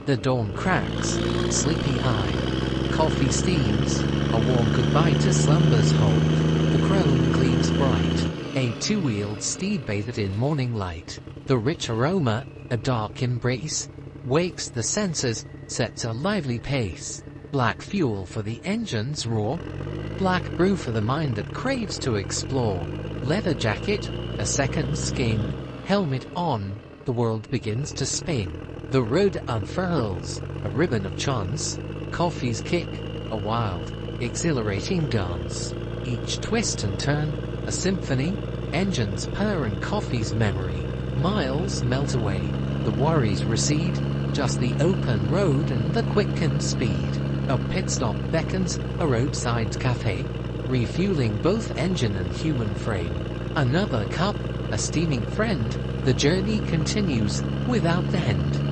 The dawn cracks, sleepy-eyed. Coffee steams, a warm goodbye to slumber's hold. The chrome gleams bright, a two-wheeled steed bathed in morning light. The rich aroma, a dark embrace, wakes the senses, sets a lively pace. Black fuel for the engine's roar, black brew for the mind that craves to explore. Leather jacket, a second skin, helmet on, the world begins to spin. The road unfurls, a ribbon of chance. Coffee's kick, a wild, exhilarating dance. Each twist and turn, a symphony. Engines purr and coffee's memory. Miles melt away, the worries recede. Just the open road and the quickened speed. A pit stop beckons, a roadside cafe, refueling both engine and human frame. Another cup, a steaming friend. The journey continues without end.